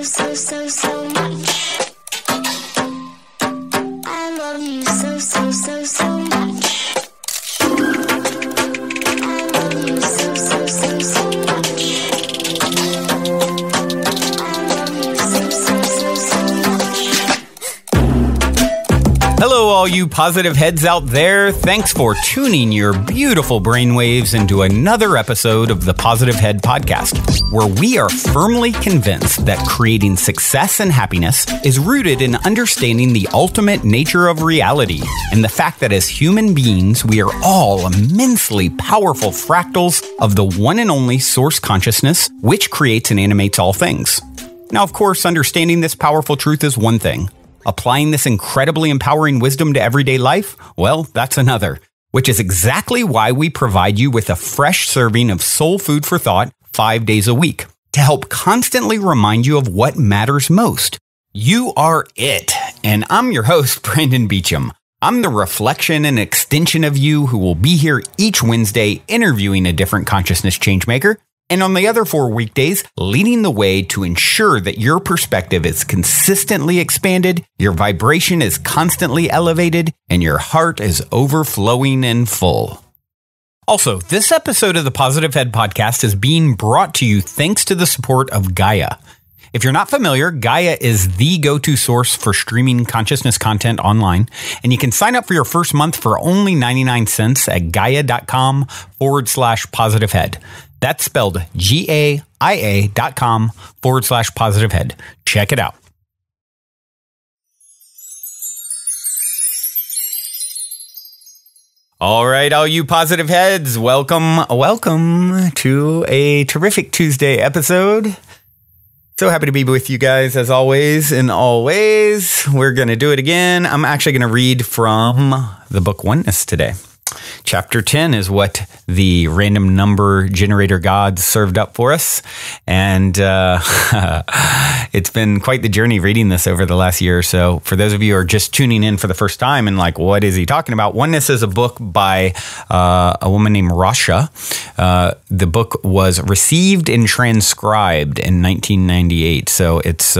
so much. I love you so much. I love you so much. I love you so much. Hello, all you positive heads out there. Thanks for tuning your beautiful brainwaves into another episode of the Positive Head Podcast, where we are firmly convinced that creating success and happiness is rooted in understanding the ultimate nature of reality and the fact that as human beings, we are all immensely powerful fractals of the one and only source consciousness, which creates and animates all things. Now, of course, understanding this powerful truth is one thing. Applying this incredibly empowering wisdom to everyday life? Well, that's another, which is exactly why we provide you with a fresh serving of soul food for thought 5 days a week to help constantly remind you of what matters most. You are it. And I'm your host, Brandon Beecham. I'm the reflection and extension of you who will be here each Wednesday interviewing a different consciousness changemaker. And on the other 4 weekdays, leading the way to ensure that your perspective is consistently expanded, your vibration is constantly elevated, and your heart is overflowing and full. Also, this episode of the Positive Head Podcast is being brought to you thanks to the support of Gaia. If you're not familiar, Gaia is the go-to source for streaming consciousness content online, and you can sign up for your first month for only 99 cents at gaia.com/positivehead. That's spelled GAIA.com/positivehead. Check it out. All right, all you positive heads, welcome to a terrific Tuesday episode. So happy to be with you guys as always, and always. We're going to do it again. I'm actually going to read from the book Oneness today. Chapter 10 is what the random number generator gods served up for us. And it's been quite the journey reading this over the last year or so. For those of you who are just tuning in for the first time and like, what is he talking about? Oneness is a book by a woman named Rasha. The book was received and transcribed in 1998. So it's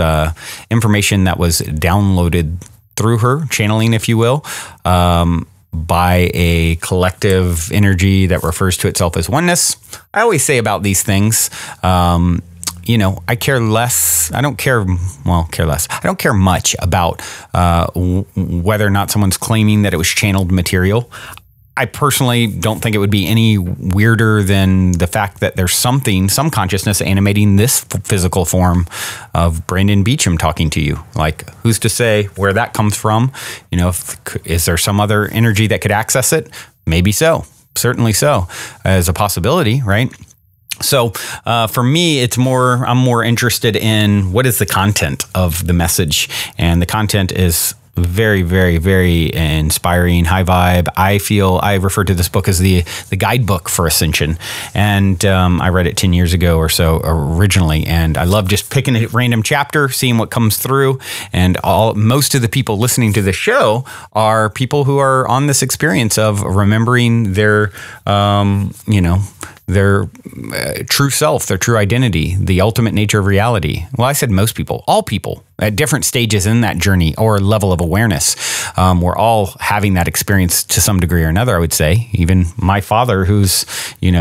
information that was downloaded through her, channeling, if you will, by a collective energy that refers to itself as oneness. I always say about these things, I care less. I don't care much about whether or not someone's claiming that it was channeled material. I personally don't think it would be any weirder than the fact that there's some consciousness animating this physical form of Brandon Beecham talking to you. Like, who's to say where that comes from? Is there some other energy that could access it? Maybe so. Certainly so, as a possibility, right? So for me, I'm more interested in what is the content of the message. And the content is very, very, very inspiring, high vibe. I refer to this book as the guidebook for ascension. And I read it 10 years ago or so originally. And I love just picking a random chapter, seeing what comes through. And most of the people listening to the show are people who are on this experience of remembering their true self, their true identity, the ultimate nature of reality. Well, I said most people, all people at different stages in that journey or level of awareness. We're all having that experience to some degree or another, I would say. Even my father, who's,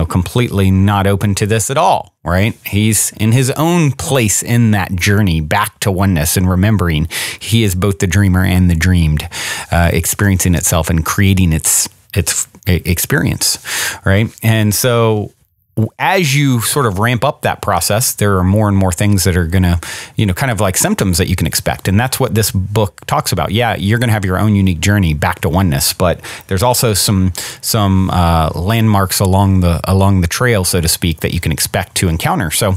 completely not open to this at all, right? He's in his own place in that journey back to oneness and remembering he is both the dreamer and the dreamed, experiencing itself and creating its experience, right? And so as you sort of ramp up that process, there are more and more things that are going to, kind of like symptoms that you can expect. And that's what this book talks about. Yeah, you're going to have your own unique journey back to oneness, but there's also some landmarks along the trail, so to speak, that you can expect to encounter. So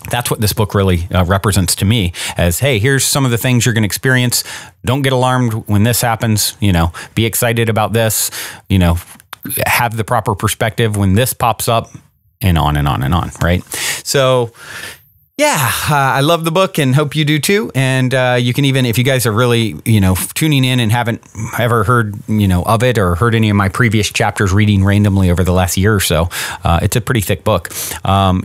that's what this book really represents to me as, hey, here's some of the things you're going to experience. Don't get alarmed when this happens. Be excited about this. Have the proper perspective when this pops up, and on and on and on, right? So, I love the book and hope you do too. And you can even, if you guys are really, tuning in and haven't ever heard, of it or heard any of my previous chapters reading randomly over the last year or so, it's a pretty thick book.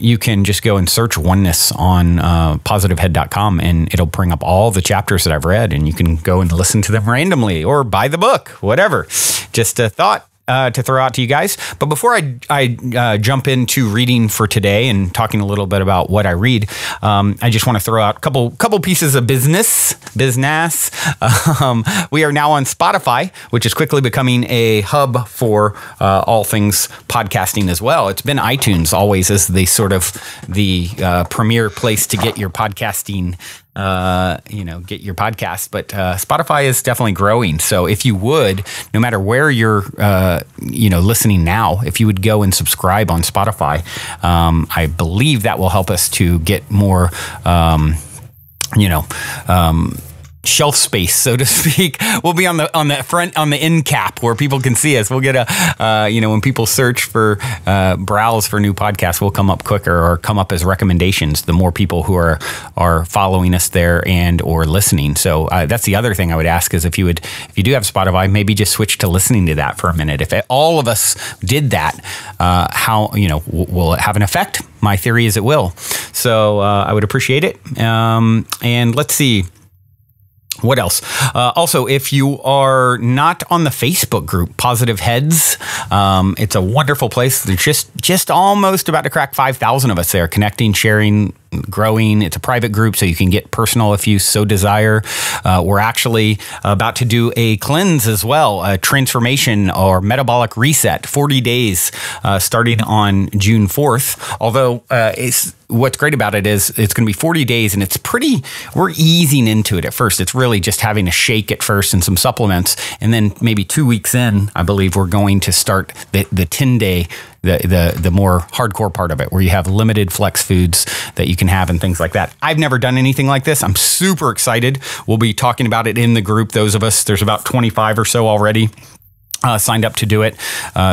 You can just go and search Oneness on positivehead.com and it'll bring up all the chapters that I've read, and you can go and listen to them randomly or buy the book, whatever. Just a thought to throw out to you guys. But before I jump into reading for today and talking a little bit about what I read, I just want to throw out a couple pieces of business. We are now on Spotify, which is quickly becoming a hub for all things podcasting as well. It's been iTunes always as the sort of the premier place to get your podcasting get your podcast, but Spotify is definitely growing. So if you would, no matter where you're, listening now, if you would go and subscribe on Spotify, I believe that will help us to get more, shelf space, so to speak. We'll be on the front, on the end cap where people can see us. We'll get when people search for, browse for new podcasts, we'll come up quicker or come up as recommendations, the more people who are following us there and or listening. So that's the other thing I would ask is if you do have Spotify, maybe just switch to listening to that for a minute. If all of us did that, will it have an effect? My theory is it will. So I would appreciate it. And let's see. What else? Also, if you are not on the Facebook group, Positive Heads, it's a wonderful place. There's just almost about to crack 5,000 of us there, connecting, sharing, growing. It's a private group, so you can get personal if you so desire. We're actually about to do a cleanse as well, a transformation or metabolic reset, 40 days starting on June 4th. Although what's great about it is it's going to be 40 days and we're easing into it at first. It's really just having a shake at first and some supplements. And then maybe 2 weeks in, I believe we're going to start the 10-day, the more hardcore part of it, where you have limited flex foods that you can have and things like that. I've never done anything like this. I'm super excited. We'll be talking about it in the group. Those of us, there's about 25 or so already signed up to do it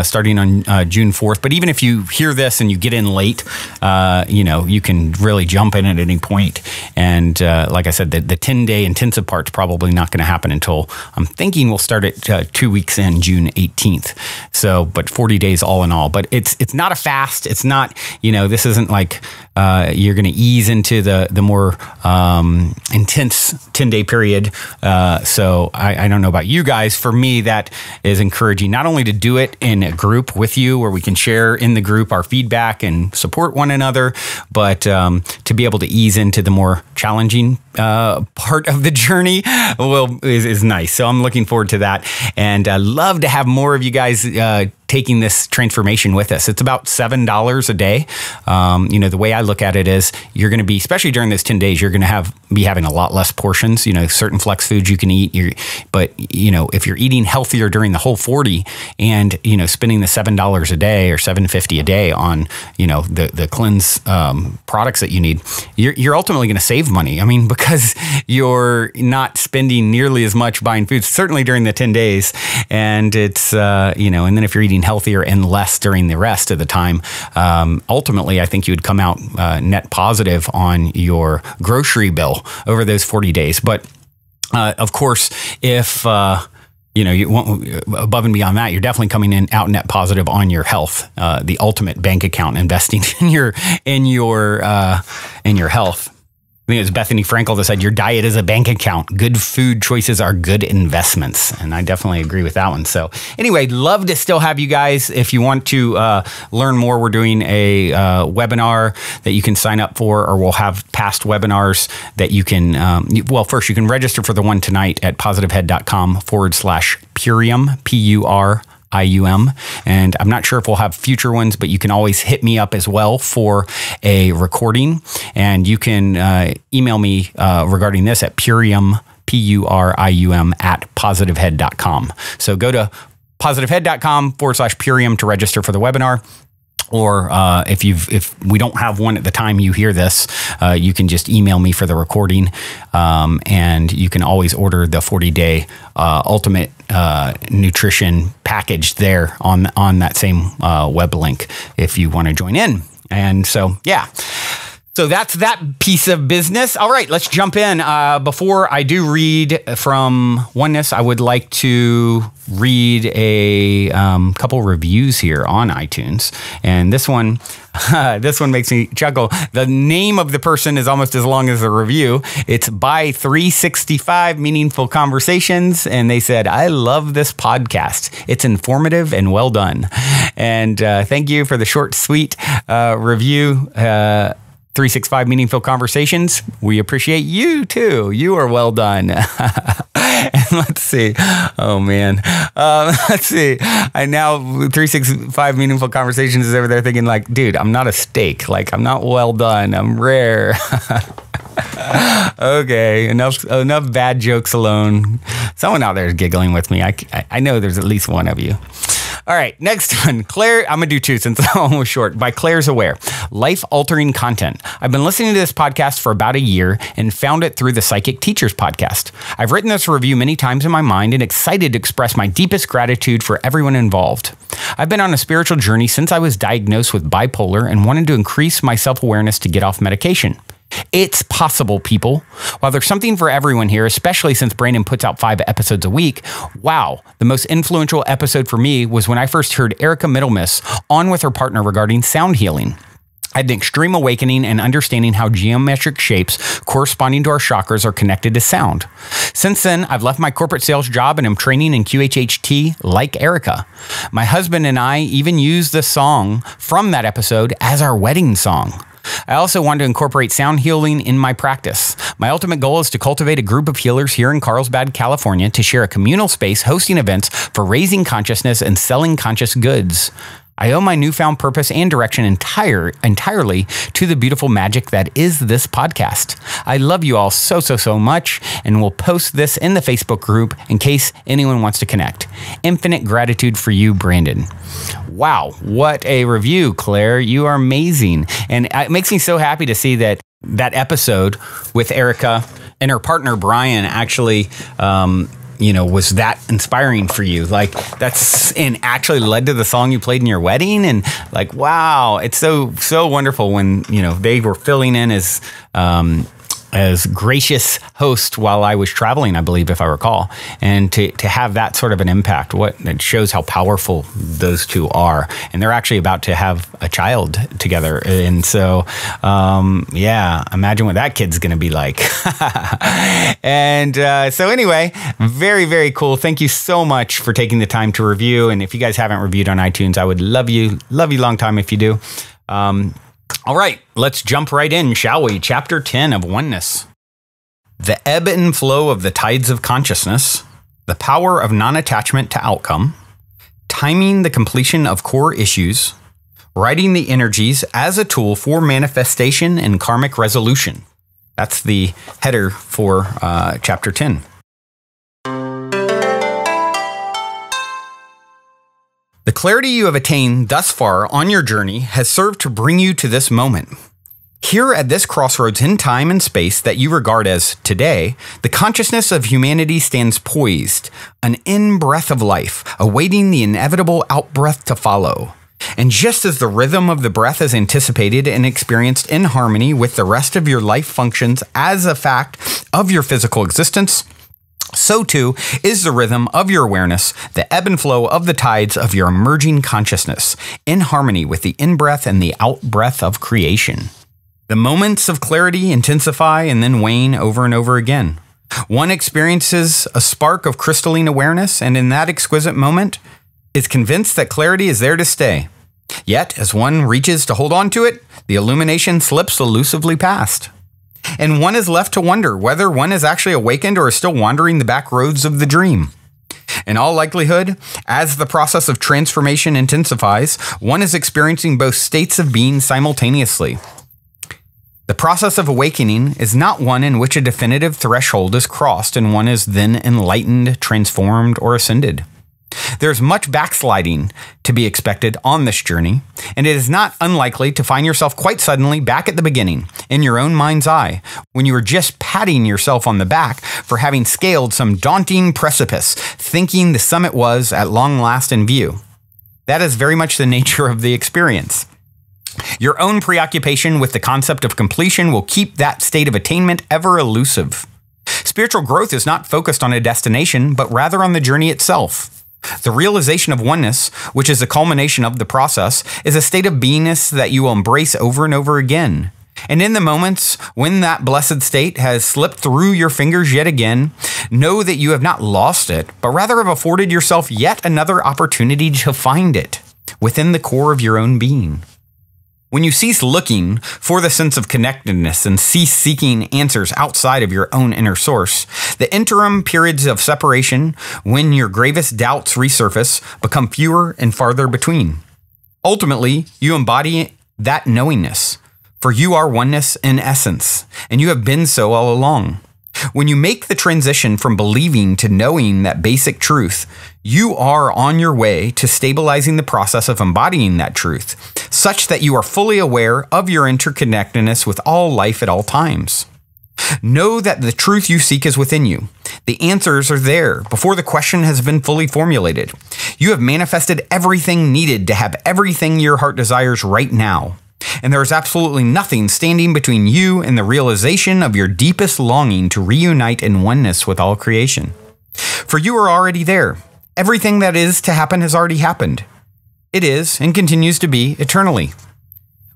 starting on June 4th. But even if you hear this and you get in late, you can really jump in at any point. And like I said, the 10-day intensive part's probably not going to happen until I'm thinking we'll start at 2 weeks in, June 18th. So, but 40 days all in all. But it's not a fast. It's not, this isn't like you're going to ease into the more intense 10-day period. So I don't know about you guys. For me, that is encouraging not only to do it in a group with you where we can share in the group our feedback and support one another, but to be able to ease into the more challenging part of the journey is nice. So I'm looking forward to that. And I love to have more of you guys taking this transformation with us. It's about $7 a day. The way I look at it is you're going to be, especially during those 10 days, you're going to be having a lot less portions, certain flex foods you can eat. But if you're eating healthier during the whole 40 and, spending the $7 a day or $7.50 a day on, the cleanse products that you need, you're ultimately going to save money. I mean, because you're not spending nearly as much buying food, certainly during the 10 days. And it's, and then if you're eating healthier and less during the rest of the time, ultimately, I think you would come out net positive on your grocery bill over those 40 days. But of course, if you want above and beyond that, you're definitely coming out net positive on your health, the ultimate bank account, investing in your health. I think it was Bethany Frankel that said, your diet is a bank account. Good food choices are good investments. And I definitely agree with that one. So anyway, love to still have you guys. If you want to learn more, we're doing a webinar that you can sign up for, or we'll have past webinars that you can, first you can register for the one tonight at positivehead.com/Purium, PURIUM. And I'm not sure if we'll have future ones, but you can always hit me up as well for a recording. And you can email me regarding this at Purium, PURIUM @positivehead.com. So go to positivehead.com/Purium to register for the webinar. Or if we don't have one at the time you hear this, you can just email me for the recording, and you can always order the 40-day ultimate nutrition package there on that same web link if you want to join in. And so, yeah. So that's that piece of business. All right, let's jump in. Before I do read from Oneness, I would like to read a couple reviews here on iTunes. And this one makes me chuckle. The name of the person is almost as long as the review. It's by 365 Meaningful Conversations. And they said, I love this podcast. It's informative and well done. And thank you for the short, sweet review. 365 Meaningful Conversations. We appreciate you too. You are well done. And let's see. Oh man. Let's see. I now 365 Meaningful Conversations is over there thinking like, dude, I'm not a steak. Like I'm not well done. I'm rare. Okay. Enough bad jokes alone. Someone out there is giggling with me. I know there's at least one of you. All right, next one. Claire, I'm going to do two since I'm almost short. By Claire's Aware. Life-altering content. I've been listening to this podcast for about a year and found it through the Psychic Teachers podcast. I've written this review many times in my mind and excited to express my deepest gratitude for everyone involved. I've been on a spiritual journey since I was diagnosed with bipolar and wanted to increase my self-awareness to get off medication. It's possible, people. While there's something for everyone here, especially since Brandon puts out 5 episodes a week, wow, the most influential episode for me was when I first heard Erica Middlemiss on with her partner regarding sound healing. I had an extreme awakening and understanding how geometric shapes corresponding to our chakras are connected to sound. Since then, I've left my corporate sales job and am training in QHHT like Erica. My husband and I even used the song from that episode as our wedding song. I also want to incorporate sound healing in my practice. My ultimate goal is to cultivate a group of healers here in Carlsbad, California, to share a communal space hosting events for raising consciousness and selling conscious goods. I owe my newfound purpose and direction entirely to the beautiful magic that is this podcast. I love you all so much, and will post this in the Facebook group in case anyone wants to connect. Infinite gratitude for you, Brandon. Wow, what a review, Claire. You are amazing. And it makes me so happy to see that episode with Erica and her partner, Brian, actually was that inspiring for you? Like and actually led to the song you played in your wedding. And like, wow, it's so wonderful when, they were filling in as gracious host while I was traveling, I believe, if I recall, and to have that sort of an impact, it shows how powerful those two are. And they're actually about to have a child together. And so, imagine what that kid's going to be like. And so anyway, very, very cool. Thank you so much for taking the time to review. And if you guys haven't reviewed on iTunes, I would love you long time if you do. All right, let's jump right in, shall we? Chapter 10 of Oneness. The ebb and flow of the tides of consciousness, the power of non-attachment to outcome, timing the completion of core issues, writing the energies as a tool for manifestation and karmic resolution. That's the header for Chapter 10. The clarity you have attained thus far on your journey has served to bring you to this moment. Here at this crossroads in time and space that you regard as today, the consciousness of humanity stands poised, an in-breath of life, awaiting the inevitable out-breath to follow. And just as the rhythm of the breath is anticipated and experienced in harmony with the rest of your life functions as a fact of your physical existence, so too is the rhythm of your awareness, the ebb and flow of the tides of your emerging consciousness, in harmony with the in-breath and the out-breath of creation. The moments of clarity intensify and then wane over and over again. One experiences a spark of crystalline awareness, and in that exquisite moment, is convinced that clarity is there to stay. Yet, as one reaches to hold on to it, the illumination slips elusively past. And one is left to wonder whether one is actually awakened or is still wandering the back roads of the dream. In all likelihood, as the process of transformation intensifies, one is experiencing both states of being simultaneously. The process of awakening is not one in which a definitive threshold is crossed and one is then enlightened, transformed, or ascended. There's much backsliding to be expected on this journey, and it is not unlikely to find yourself quite suddenly back at the beginning, in your own mind's eye, when you were just patting yourself on the back for having scaled some daunting precipice, thinking the summit was at long last in view. That is very much the nature of the experience. Your own preoccupation with the concept of completion will keep that state of attainment ever elusive. Spiritual growth is not focused on a destination, but rather on the journey itself. The realization of oneness, which is the culmination of the process, is a state of beingness that you will embrace over and over again. And in the moments when that blessed state has slipped through your fingers yet again, know that you have not lost it, but rather have afforded yourself yet another opportunity to find it within the core of your own being. When you cease looking for the sense of connectedness and cease seeking answers outside of your own inner source, the interim periods of separation, when your gravest doubts resurface, become fewer and farther between. Ultimately, you embody that knowingness, for you are oneness in essence, and you have been so all along. When you make the transition from believing to knowing that basic truth, you are on your way to stabilizing the process of embodying that truth, such that you are fully aware of your interconnectedness with all life at all times. Know that the truth you seek is within you. The answers are there before the question has been fully formulated. You have manifested everything needed to have everything your heart desires right now. And there is absolutely nothing standing between you and the realization of your deepest longing to reunite in oneness with all creation. For you are already there. Everything that is to happen has already happened. It is and continues to be eternally.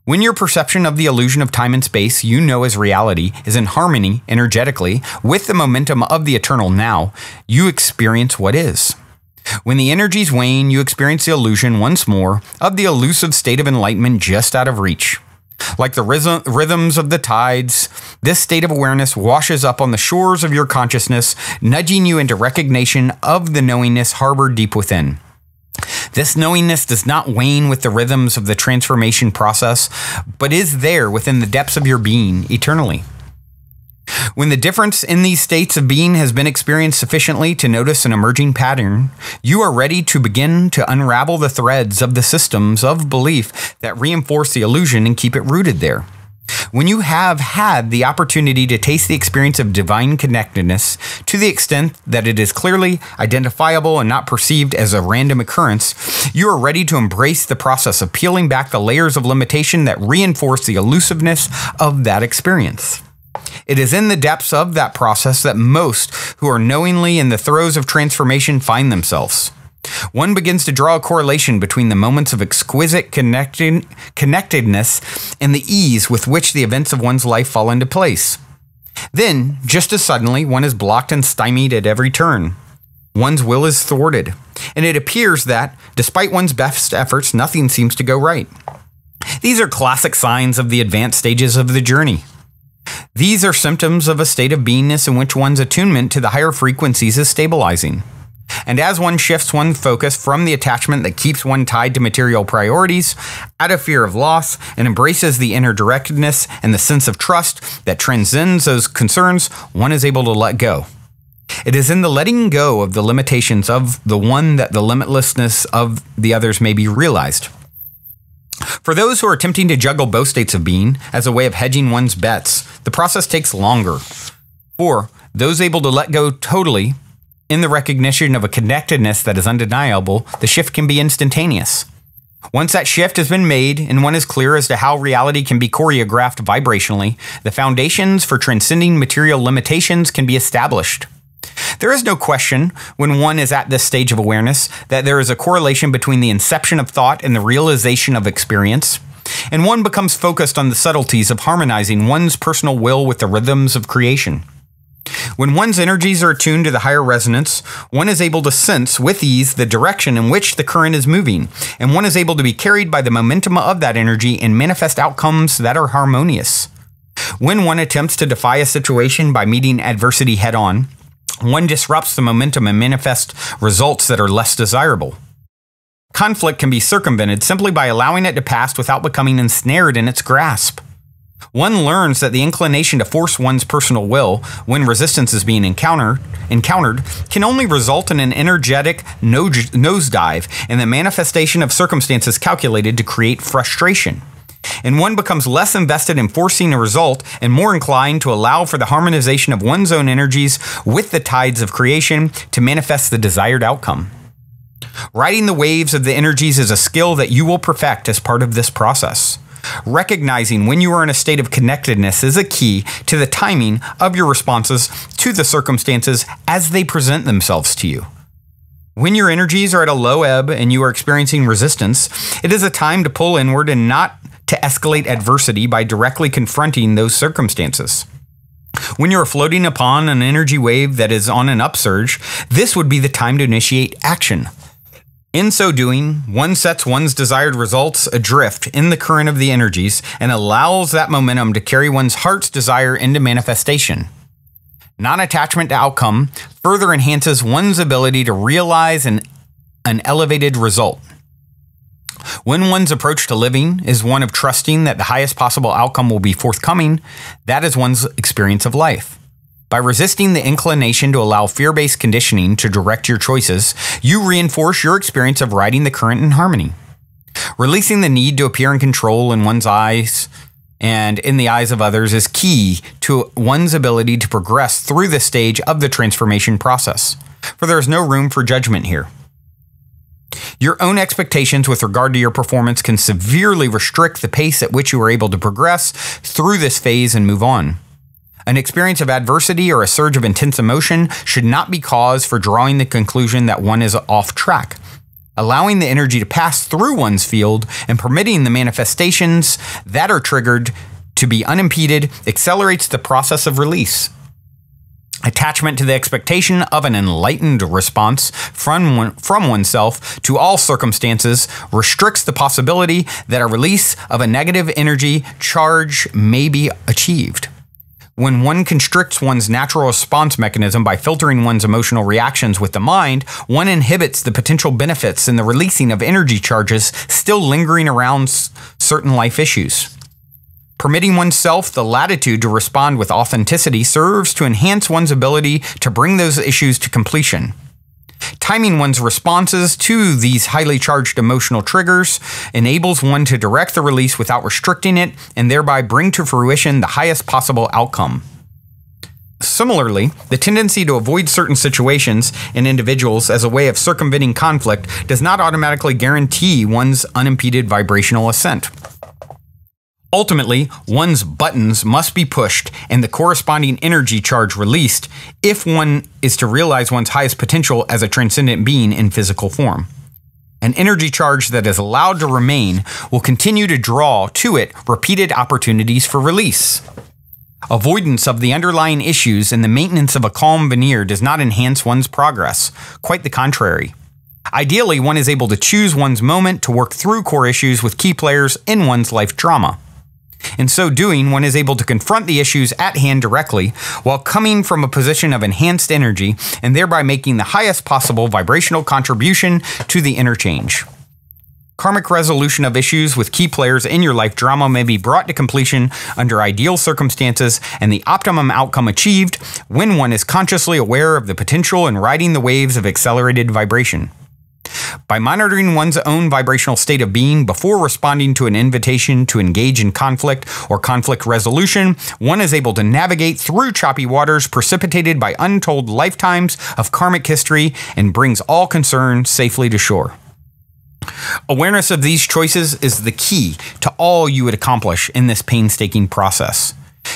When your perception of the illusion of time and space you know as reality is in harmony energetically with the momentum of the eternal now, you experience what is. When the energies wane, you experience the illusion once more of the elusive state of enlightenment just out of reach. Like the rhythms of the tides, this state of awareness washes up on the shores of your consciousness, nudging you into recognition of the knowingness harbored deep within. This knowingness does not wane with the rhythms of the transformation process, but is there within the depths of your being eternally. When the difference in these states of being has been experienced sufficiently to notice an emerging pattern, you are ready to begin to unravel the threads of the systems of belief that reinforce the illusion and keep it rooted there. When you have had the opportunity to taste the experience of divine connectedness to the extent that it is clearly identifiable and not perceived as a random occurrence, you are ready to embrace the process of peeling back the layers of limitation that reinforce the elusiveness of that experience. It is in the depths of that process that most who are knowingly in the throes of transformation find themselves. One begins to draw a correlation between the moments of exquisite connectedness and the ease with which the events of one's life fall into place. Then, just as suddenly, one is blocked and stymied at every turn. One's will is thwarted, and it appears that, despite one's best efforts, nothing seems to go right. These are classic signs of the advanced stages of the journey. These are symptoms of a state of beingness in which one's attunement to the higher frequencies is stabilizing. And as one shifts one's focus from the attachment that keeps one tied to material priorities, out of fear of loss, and embraces the inner directedness and the sense of trust that transcends those concerns, one is able to let go. It is in the letting go of the limitations of the one that the limitlessness of the others may be realized. For those who are attempting to juggle both states of being as a way of hedging one's bets, the process takes longer. For those able to let go totally, in the recognition of a connectedness that is undeniable, the shift can be instantaneous. Once that shift has been made and one is clear as to how reality can be choreographed vibrationally, the foundations for transcending material limitations can be established. There is no question, when one is at this stage of awareness, that there is a correlation between the inception of thought and the realization of experience, and one becomes focused on the subtleties of harmonizing one's personal will with the rhythms of creation. When one's energies are attuned to the higher resonance, one is able to sense with ease the direction in which the current is moving, and one is able to be carried by the momentum of that energy and manifest outcomes that are harmonious. When one attempts to defy a situation by meeting adversity head-on, one disrupts the momentum and manifests results that are less desirable. Conflict can be circumvented simply by allowing it to pass without becoming ensnared in its grasp. One learns that the inclination to force one's personal will when resistance is being encountered can only result in an energetic nosedive and the manifestation of circumstances calculated to create frustration. And one becomes less invested in forcing a result and more inclined to allow for the harmonization of one's own energies with the tides of creation to manifest the desired outcome. Riding the waves of the energies is a skill that you will perfect as part of this process. Recognizing when you are in a state of connectedness is a key to the timing of your responses to the circumstances as they present themselves to you. When your energies are at a low ebb and you are experiencing resistance, it is a time to pull inward and not to escalate adversity by directly confronting those circumstances. When you are floating upon an energy wave that is on an upsurge, this would be the time to initiate action. In so doing, one sets one's desired results adrift in the current of the energies and allows that momentum to carry one's heart's desire into manifestation. Non-attachment to outcome further enhances one's ability to realize an elevated result. When one's approach to living is one of trusting that the highest possible outcome will be forthcoming, that is one's experience of life. By resisting the inclination to allow fear-based conditioning to direct your choices, you reinforce your experience of riding the current in harmony. Releasing the need to appear in control in one's eyes and in the eyes of others is key to one's ability to progress through this stage of the transformation process, for there is no room for judgment here. Your own expectations with regard to your performance can severely restrict the pace at which you are able to progress through this phase and move on. An experience of adversity or a surge of intense emotion should not be cause for drawing the conclusion that one is off track. Allowing the energy to pass through one's field and permitting the manifestations that are triggered to be unimpeded accelerates the process of release. Attachment to the expectation of an enlightened response from oneself to all circumstances restricts the possibility that a release of a negative energy charge may be achieved. When one constricts one's natural response mechanism by filtering one's emotional reactions with the mind, one inhibits the potential benefits in the releasing of energy charges still lingering around certain life issues. Permitting oneself the latitude to respond with authenticity serves to enhance one's ability to bring those issues to completion. Timing one's responses to these highly charged emotional triggers enables one to direct the release without restricting it and thereby bring to fruition the highest possible outcome. Similarly, the tendency to avoid certain situations and individuals as a way of circumventing conflict does not automatically guarantee one's unimpeded vibrational ascent. Ultimately, one's buttons must be pushed and the corresponding energy charge released if one is to realize one's highest potential as a transcendent being in physical form. An energy charge that is allowed to remain will continue to draw to it repeated opportunities for release. Avoidance of the underlying issues and the maintenance of a calm veneer does not enhance one's progress. Quite the contrary. Ideally, one is able to choose one's moment to work through core issues with key players in one's life drama. In so doing, one is able to confront the issues at hand directly while coming from a position of enhanced energy and thereby making the highest possible vibrational contribution to the interchange. Karmic resolution of issues with key players in your life drama may be brought to completion under ideal circumstances and the optimum outcome achieved when one is consciously aware of the potential in riding the waves of accelerated vibration. By monitoring one's own vibrational state of being before responding to an invitation to engage in conflict or conflict resolution, one is able to navigate through choppy waters precipitated by untold lifetimes of karmic history and brings all concern safely to shore. Awareness of these choices is the key to all you would accomplish in this painstaking process.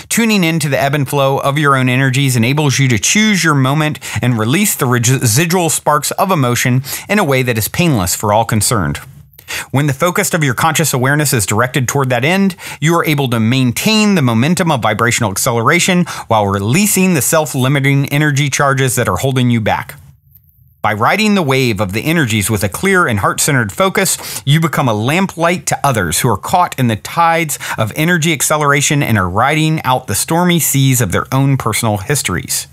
Tuning into the ebb and flow of your own energies enables you to choose your moment and release the residual sparks of emotion in a way that is painless for all concerned. When the focus of your conscious awareness is directed toward that end, you are able to maintain the momentum of vibrational acceleration while releasing the self-limiting energy charges that are holding you back. By riding the wave of the energies with a clear and heart-centered focus, you become a lamplight to others who are caught in the tides of energy acceleration and are riding out the stormy seas of their own personal histories.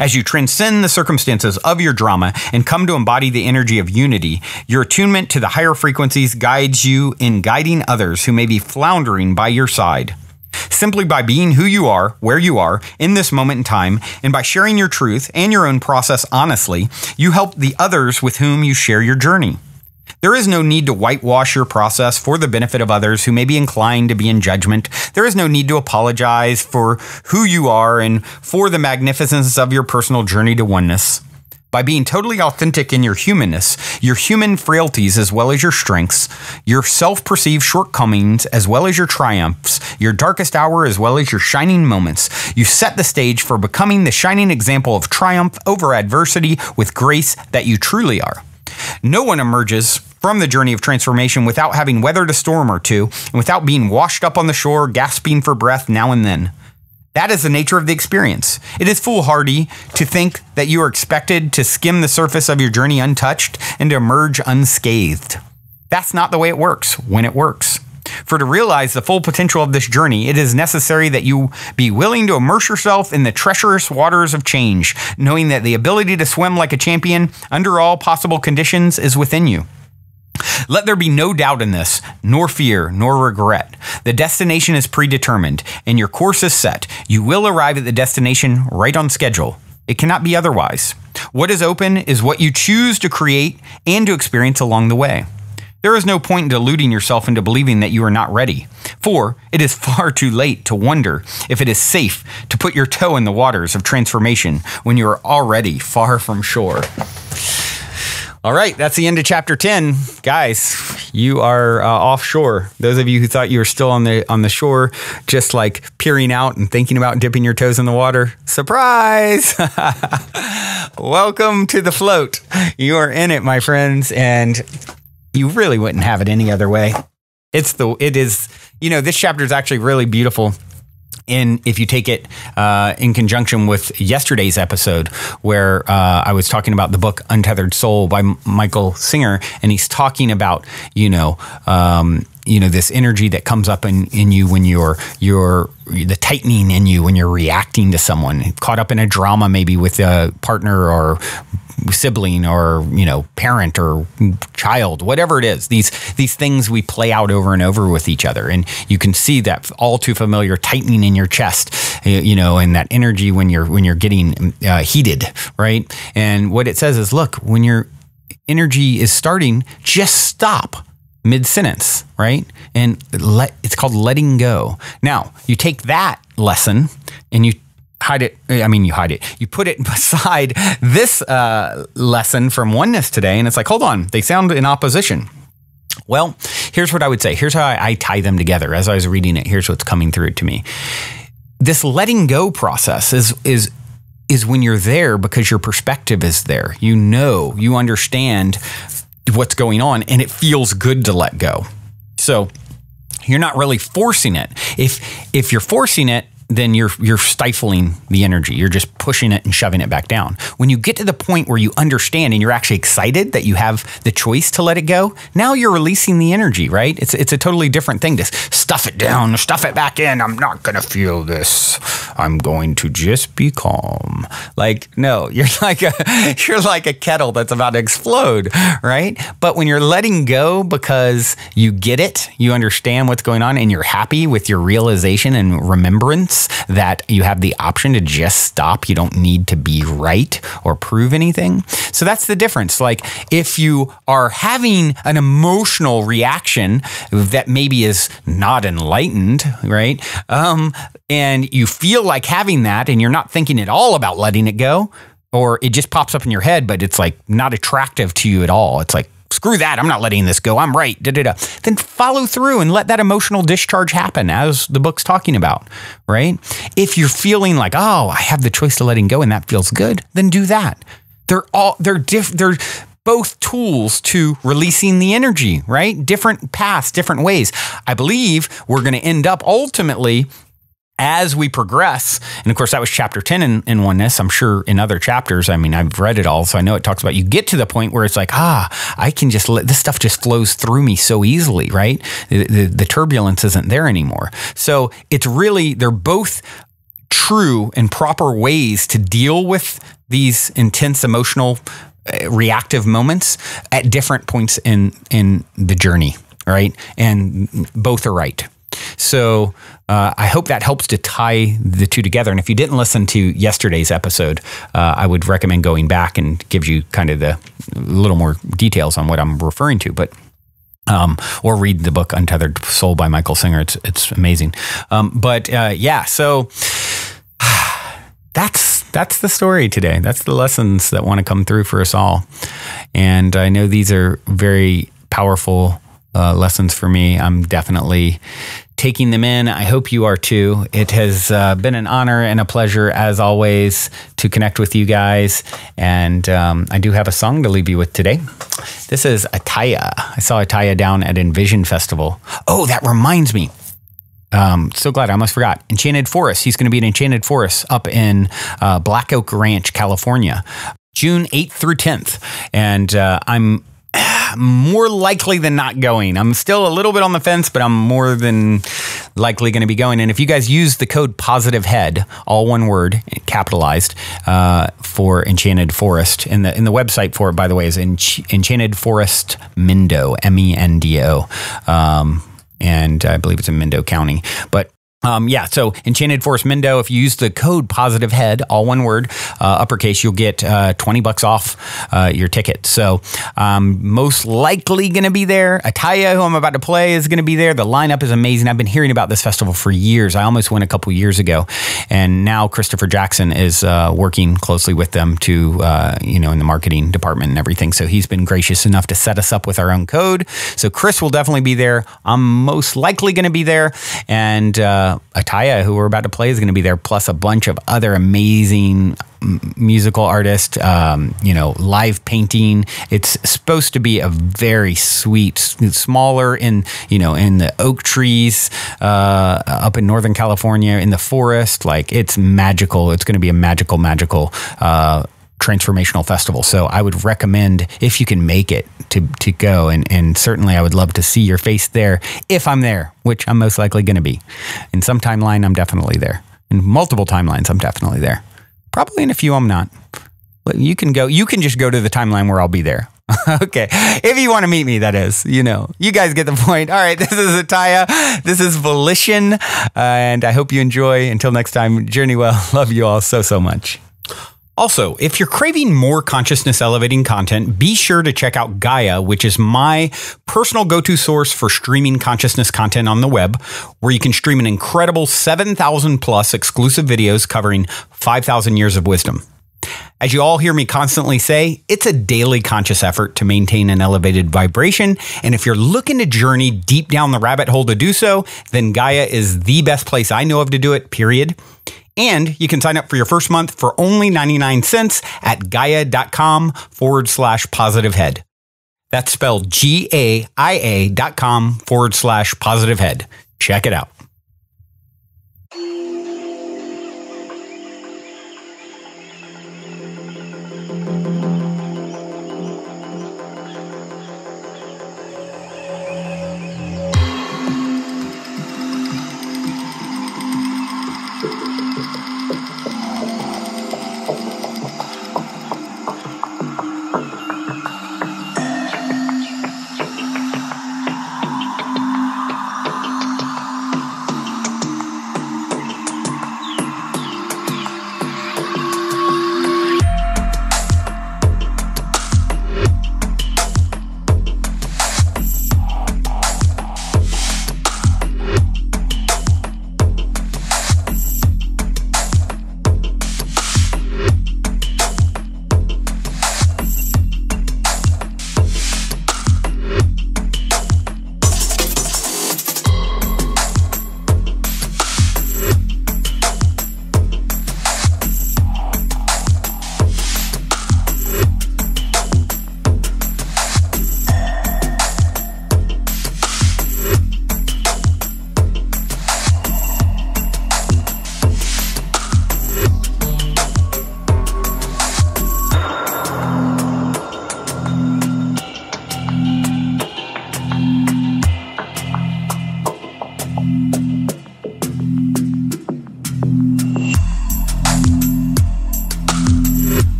As you transcend the circumstances of your drama and come to embody the energy of unity, your attunement to the higher frequencies guides you in guiding others who may be floundering by your side. Simply by being who you are, where you are, in this moment in time, and by sharing your truth and your own process honestly, you help the others with whom you share your journey. There is no need to whitewash your process for the benefit of others who may be inclined to be in judgment. There is no need to apologize for who you are and for the magnificence of your personal journey to oneness. by being totally authentic in your humanness, your human frailties as well as your strengths, your self-perceived shortcomings as well as your triumphs, your darkest hour as well as your shining moments. You set the stage for becoming the shining example of triumph over adversity with grace that you truly are. No one emerges from the journey of transformation without having weathered a storm or two and without being washed up on the shore, gasping for breath now and then. That is the nature of the experience. It is foolhardy to think that you are expected to skim the surface of your journey untouched and to emerge unscathed. That's not the way it works when it works. For to realize the full potential of this journey, it is necessary that you be willing to immerse yourself in the treacherous waters of change, knowing that the ability to swim like a champion under all possible conditions is within you. Let there be no doubt in this, nor fear, nor regret. The destination is predetermined, and your course is set. You will arrive at the destination right on schedule. It cannot be otherwise. What is open is what you choose to create and to experience along the way. There is no point in deluding yourself into believing that you are not ready, for it is far too late to wonder if it is safe to put your toe in the waters of transformation when you are already far from shore. All right, that's the end of chapter 10. Guys, you are offshore. Those of you who thought you were still on the shore, just like peering out and thinking about dipping your toes in the water, surprise! Welcome to the float. You are in it, my friends, and you really wouldn't have it any other way. It is, this chapter is actually really beautiful. And if you take it in conjunction with yesterday's episode, where I was talking about the book Untethered Soul by Michael Singer, and he's talking about, this energy that comes up in you when you're the tightening in you when you're reacting to someone, caught up in a drama, maybe with a partner or sibling or parent or child, whatever it is. These things we play out over and over with each other, and you can see that all too familiar tightening in your chest, and that energy when you're getting heated, right? And what it says is, look, when your energy is starting, just stop mid-sentence, right? And it's called letting go. Now, you take that lesson and you hide it. You put it beside this lesson from Oneness today, and it's like, hold on, they sound in opposition. Well, here's what I would say. Here's how I tie them together. As I was reading it, here's what's coming through to me. This letting go process is when you're there because your perspective is there. You understand what's going on, and it feels good to let go. So you're not really forcing it. If you're forcing it, then you're stifling the energy. You're just pushing it and shoving it back down. When you get to the point where you understand and you're actually excited that you have the choice to let it go, now you're releasing the energy, right? It's a totally different thing to stuff it down, stuff it back in. I'm not going to feel this. I'm going to just be calm. No, you're like a kettle that's about to explode, right? But when you're letting go because you get it, you understand what's going on, and you're happy with your realization and remembrance that you have the option to just stop. You don't need to be right or prove anything. So that's the difference. If you are having an emotional reaction that maybe is not enlightened, right? And you feel like having that and you're not thinking at all about letting it go, or it just pops up in your head, but it's not attractive to you at all. It's like, screw that, I'm not letting this go, I'm right, Then follow through and let that emotional discharge happen, as the book's talking about, right? If you're feeling like, oh, I have the choice to letting go and that feels good, then do that. They're both tools to releasing the energy, right? Different paths, different ways. I believe we're going to end up ultimately, as we progress, and of course that was chapter 10 in Oneness. I'm sure in other chapters, I've read it all, so I know it talks about you get to the point where it's like, I can just let this stuff just flows through me so easily, right? The turbulence isn't there anymore. So it's really, they're both true and proper ways to deal with these intense emotional reactive moments at different points in the journey, right? And both are right. So I hope that helps to tie the two together. And if you didn't listen to yesterday's episode, I would recommend going back and give you kind of a little more details on what I'm referring to. But or read the book Untethered Soul by Michael Singer. It's amazing. So that's that's the story today. That's the lessons that want to come through for us all. And I know these are very powerful lessons for me. I'm definitely taking them in. I hope you are too. It has been an honor and a pleasure, as always, to connect with you guys. And I do have a song to leave you with today. This is Ataya. I saw Ataya down at Envision Festival. Oh, that reminds me. So glad, I almost forgot. Enchanted Forest. He's going to be at Enchanted Forest up in Black Oak Ranch, California, June 8th through 10th. And I'm more likely than not going. I'm still a little bit on the fence, but I'm more than likely going to be going. And if you guys use the code POSITIVEHEAD, all one word, capitalized, for Enchanted Forest, and the website for it, by the way, is Enchanted Forest Mendo, Mendo. And I believe it's in Mendo County. But so Enchanted Forest Mendo, if you use the code POSITIVEHEAD, all one word, uppercase, you'll get $20 off your ticket. So most likely going to be there. Ataya, who I'm about to play, is going to be there. The lineup is amazing. I've been hearing about this festival for years. I almost went a couple years ago. And now Christopher Jackson is working closely with them to, in the marketing department and everything. So he's been gracious enough to set us up with our own code. So Chris will definitely be there. I'm most likely going to be there. And Ataya, who we're about to play, is going to be there, plus a bunch of other amazing musical artists, live painting. It's supposed to be a very sweet, smaller in the oak trees up in Northern California in the forest. Like, it's magical. It's going to be a magical transformational festival. So I would recommend, if you can make it, to go, and certainly I would love to see your face there if I'm there, which I'm most likely going to be. In some timeline, I'm definitely there. In multiple timelines, I'm definitely there. Probably in a few, I'm not. But you can just go to the timeline where I'll be there. Okay. If you want to meet me, that is, you guys get the point. All right. This is Ataya. This is Volition. And I hope you enjoy. Until next time, journey well. Love you all so much. Also, if you're craving more consciousness elevating content, be sure to check out Gaia, which is my personal go-to source for streaming consciousness content on the web, where you can stream an incredible 7,000 plus exclusive videos covering 5,000 years of wisdom. As you all hear me constantly say, it's a daily conscious effort to maintain an elevated vibration. And if you're looking to journey deep down the rabbit hole to do so, then Gaia is the best place I know of to do it, period. And you can sign up for your first month for only 99 cents at gaia.com/positivehead. That's spelled GAIA.com/positivehead. Check it out.